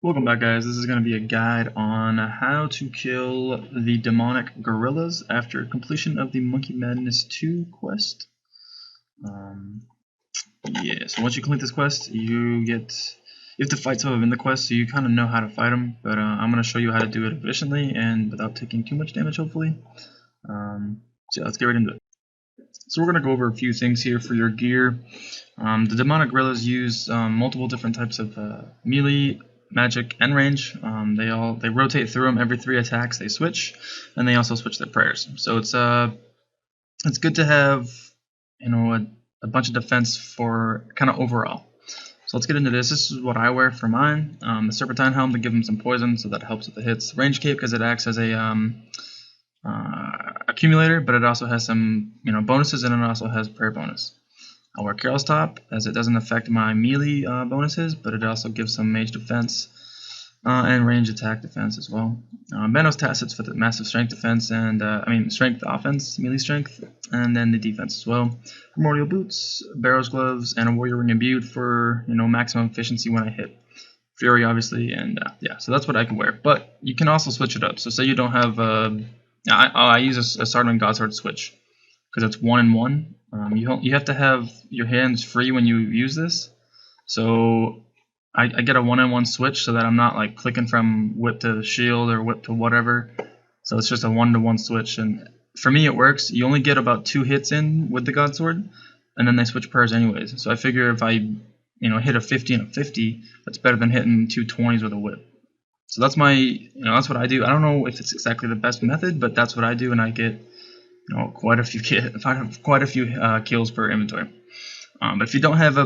Welcome back, guys. This is going to be a guide on how to kill the demonic gorillas after completion of the Monkey Madness 2 quest. So once you complete this quest, you have to fight some of them in the quest, so you kind of know how to fight them. But I'm going to show you how to do it efficiently and without taking too much damage, hopefully. So let's get right into it. So we're going to go over a few things here for your gear. The demonic gorillas use multiple different types of melee, magic, and range. They rotate through them every 3 attacks. They switch, and they also switch their prayers. So it's good to have a bunch of defense for kind of overall. So let's get into this. This is what I wear for mine. The serpentine helm to give them some poison, so that helps with the hits. Range cape because it acts as a accumulator, but it also has some bonuses, and it also has prayer bonus. I'll wear Carol's Top as it doesn't affect my melee bonuses, but it also gives some mage defense and range attack defense as well. Manos Tacits for the massive strength defense and strength offense, melee strength, and then the defense as well. Primordial Boots, Barrow's Gloves, and a Warrior Ring Imbued for maximum efficiency when I hit. Fury obviously, and so that's what I can wear. But you can also switch it up. So say you don't have I use a Sardwin Godsword switch because it's 1 and 1. You have to have your hands free when you use this. So I get a 1-on-1 switch so that I'm not like clicking from whip to shield or whip to whatever. So it's just a 1-to-1 switch, and for me it works. You only get about 2 hits in with the Godsword, and then they switch prayers anyways. So I figure if I hit a 50 and a 50, that's better than hitting 2 20s with a whip. So that's that's what I do. I don't know if it's exactly the best method, but that's what I do, and I get quite a few kills per inventory. But if you don't have the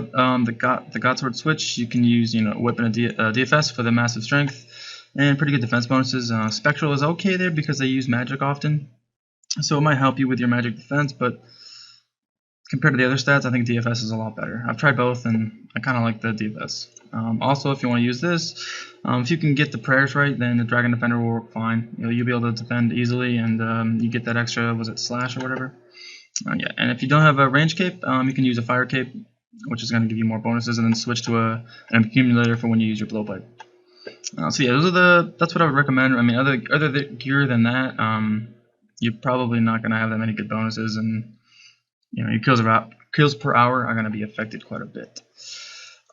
Godsword switch, you can use whip and a DFS for the massive strength and pretty good defense bonuses. Spectral is okay there because they use magic often, so it might help you with your magic defense. But compared to the other stats, I think DFS is a lot better. I've tried both, and I kind of like the DFS. Also, if you want to use this, if you can get the prayers right, then the Dragon Defender will work fine. You'll be able to defend easily, and you get that extra, was it slash or whatever? And if you don't have a range cape, you can use a fire cape, which is going to give you more bonuses, and then switch to an accumulator for when you use your blowpipe. That's what I would recommend. I mean, other gear than that, you're probably not going to have that many good bonuses, and your kills per hour are going to be affected quite a bit.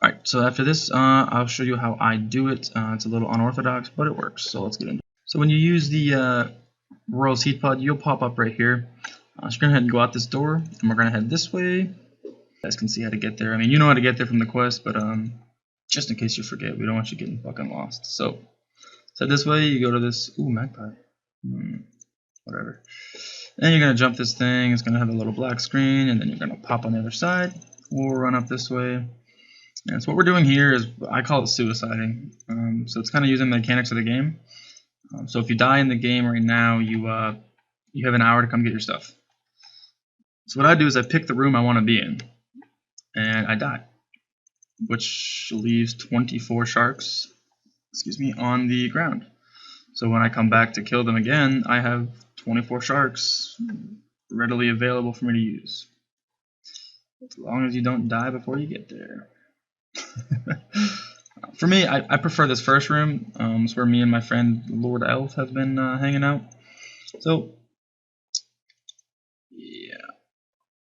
Alright, so after this, I'll show you how I do it. It's a little unorthodox, but it works, so let's get into it. So when you use the Royal Seed Pod, you'll pop up right here. So you're going to go ahead and go out this door, and we're going to head this way. You guys can see how to get there. I mean, you know how to get there from the quest, but just in case you forget, we don't want you getting fucking lost. So this way, you go to this, magpie. Whatever. Then you're going to jump this thing. It's going to have a little black screen, and then you're going to pop on the other side. We'll run up this way. And so what we're doing here is, I call it suiciding. So it's kind of using the mechanics of the game. So if you die in the game right now, you have an hour to come get your stuff. So what I do is I pick the room I want to be in, and I die, which leaves 24 sharks, on the ground. So when I come back to kill them again, I have 24 sharks readily available for me to use. As long as you don't die before you get there. For me, I prefer this first room. It's where me and my friend Lord Elf have been hanging out. So yeah,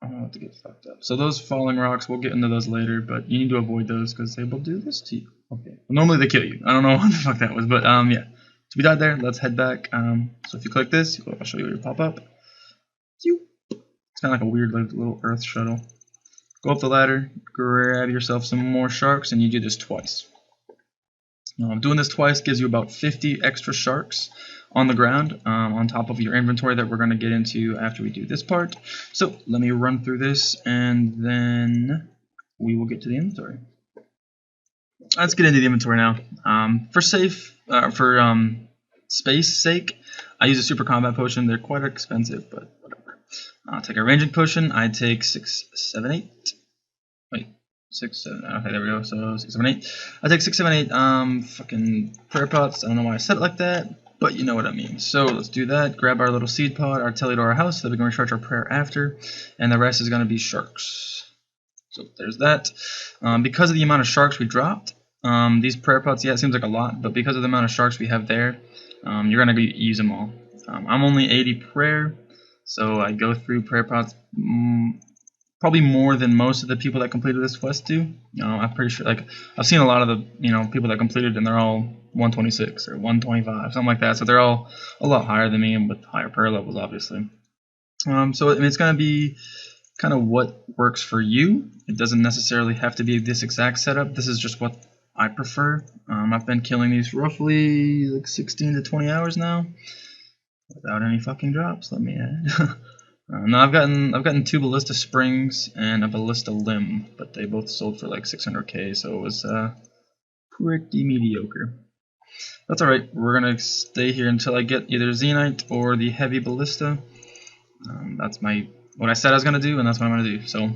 I don't have to get fucked up. So those falling rocks, we'll get into those later, but you need to avoid those because they will do this to you. Okay. Well, normally they kill you. I don't know what the fuck that was, but yeah. So we died there. Let's head back. So if you click this, I'll show you your pop up. It's kind of like a weird little earth shuttle. Go up the ladder, grab yourself some more sharks, and you do this twice. Doing this twice gives you about 50 extra sharks on the ground, on top of your inventory that we're going to get into after we do this part. So let me run through this, and then we will get to the inventory. Let's get into the inventory now. For space sake, I use a super combat potion. They're quite expensive, but whatever. I'll take a ranging potion. I take 6, 7, 8. Wait, 6, 7. Okay, there we go. So 6, 7, 8. I take 6, 7, 8. Fucking prayer pots. I don't know why I said it like that, but you know what I mean. So let's do that. Grab our little seed pod, our telly to our house, so that we can recharge our prayer after, and the rest is going to be sharks. So there's that. Because of the amount of sharks we dropped, These prayer pots, yeah, it seems like a lot, but because of the amount of sharks we have there, you're going to use them all. I'm only 80 prayer, so I go through prayer pots probably more than most of the people that completed this quest do. I'm pretty sure, like, I've seen a lot of the people that completed, and they're all 126 or 125, something like that. So they're all a lot higher than me and with higher prayer levels, obviously. So I mean, it's going to be kind of what works for you. It doesn't necessarily have to be this exact setup. This is just what I prefer. I've been killing these roughly like 16 to 20 hours now without any fucking drops, let me add. No, I've gotten 2 ballista springs and a ballista limb, but they both sold for like 600k, so it was pretty mediocre. That's alright, we're gonna stay here until I get either Zenite or the heavy ballista. That's what I said I was gonna do, and that's what I'm gonna do. So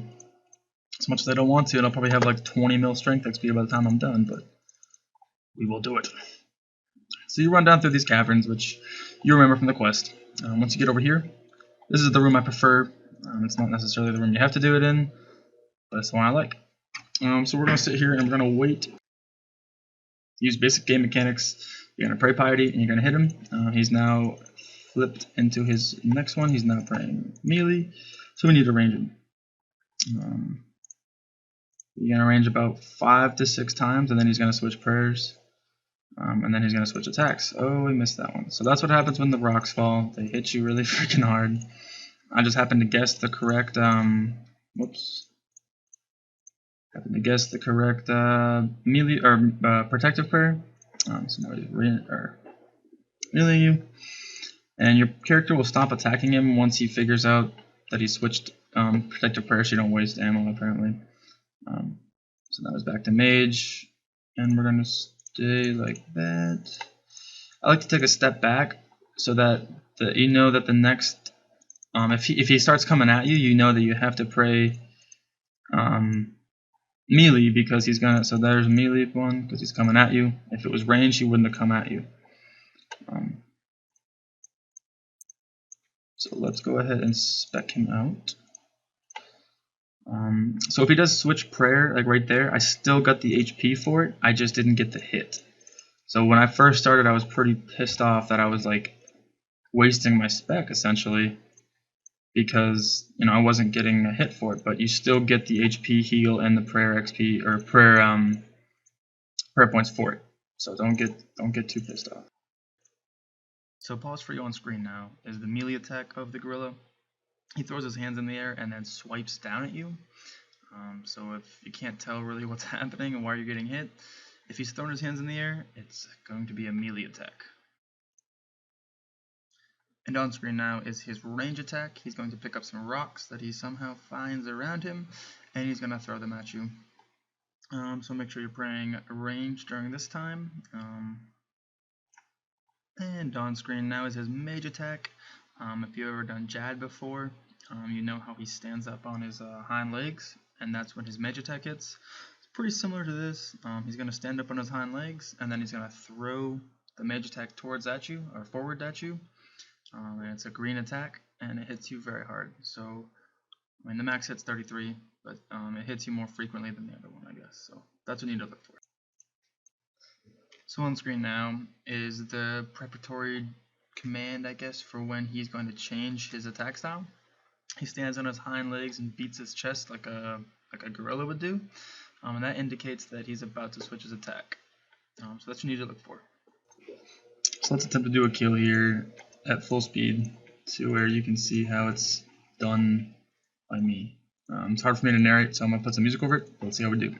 as much as I don't want to, and I'll probably have like 20 mil strength XP by the time I'm done, but we will do it. So you run down through these caverns, which you remember from the quest. Once you get over here, this is the room I prefer. It's not necessarily the room you have to do it in, but it's the one I like. So we're going to sit here and we're going to wait. Use basic game mechanics. You're going to pray piety and you're going to hit him. He's now flipped into his next one. He's now praying melee, so we need to range him. You're going to range about 5 to 6 times, and then he's going to switch prayers. And then he's going to switch attacks. Oh, we missed that one. So that's what happens when the rocks fall. They hit you really freaking hard. I just happened to guess the correct, melee or protective prayer. So now he's meleeing you. And your character will stop attacking him once he figures out that he switched protective prayer, so you don't waste ammo, apparently. So now he's back to mage. And we're going to stay like that. I like to take a step back so that you know that the next, if he starts coming at you, you know that you have to pray melee, because he's gonna. So there's melee one because he's coming at you. If it was range, he wouldn't have come at you. So let's go ahead and spec him out. So if he does switch prayer, like right there, I still got the HP for it. I just didn't get the hit. So when I first started, I was pretty pissed off that I was like wasting my spec essentially, because I wasn't getting a hit for it. But you still get the HP heal and the prayer XP or prayer points for it. So don't get too pissed off. So pause for you on screen now is the melee attack of the gorilla. He throws his hands in the air and then swipes down at you. So if you can't tell really what's happening and why you're getting hit, if he's throwing his hands in the air, it's going to be a melee attack. And on screen now is his range attack. He's going to pick up some rocks that he somehow finds around him, and he's going to throw them at you. So make sure you're praying range during this time. And on screen now is his mage attack. If you've ever done Jad before, you know how he stands up on his hind legs, and that's when his mage attack hits. It's pretty similar to this. He's going to stand up on his hind legs, and then he's going to throw the mage attack forward at you. And it's a green attack, and it hits you very hard. So, I mean, the max hit's 33, but it hits you more frequently than the other one, I guess. So that's what you need to look for. So on screen now is the preparatory command, I guess, for when he's going to change his attack style. He stands on his hind legs and beats his chest like a gorilla would do, and that indicates that he's about to switch his attack. So that's what you need to look for. So let's attempt to do a kill here at full speed to where you can see how it's done by me. It's hard for me to narrate, so I'm going to put some music over it. Let's see how we do.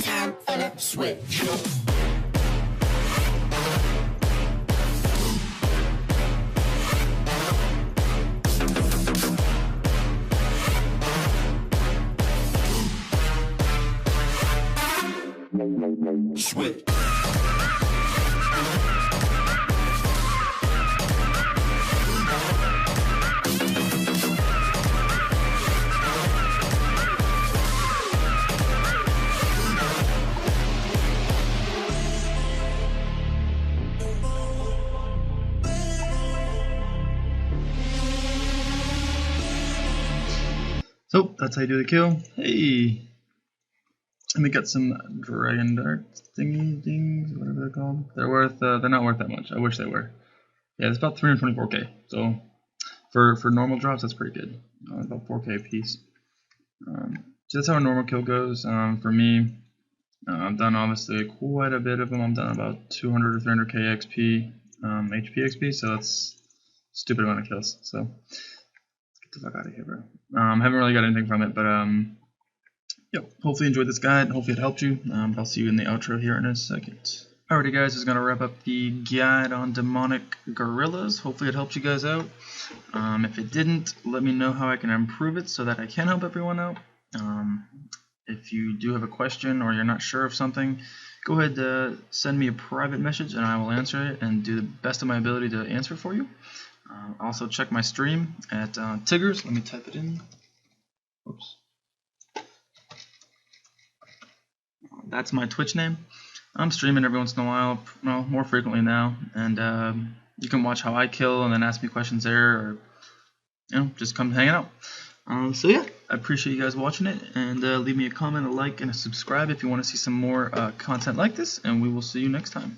Time for the switch. Switch. So that's how you do the kill. Hey, let me get some dragon dart thingy things, whatever they're called. They're not worth that much. I wish they were. Yeah, it's about 324k. So for normal drops, that's pretty good. About 4k a piece. So that's how a normal kill goes. For me, I've done obviously quite a bit of them. I've done about 200 or 300k XP, HP XP. So that's a stupid amount of kills. So let's get the fuck out of here, bro. Haven't really got anything from it, but hopefully you enjoyed this guide. Hopefully it helped you. I'll see you in the outro here in a second. Alrighty guys, this is going to wrap up the guide on demonic gorillas. Hopefully it helped you guys out. If it didn't, let me know how I can improve it so that I can help everyone out. If you do have a question or you're not sure of something, go ahead send me a private message and I will answer it and do the best of my ability to answer for you. Also check my stream at Tigg3r. Let me type it in. Oops. That's my Twitch name. I'm streaming every once in a while, well, more frequently now, and you can watch how I kill and then ask me questions there, or just come hang out. So yeah, I appreciate you guys watching it, and leave me a comment, a like, and a subscribe if you want to see some more content like this, and we will see you next time.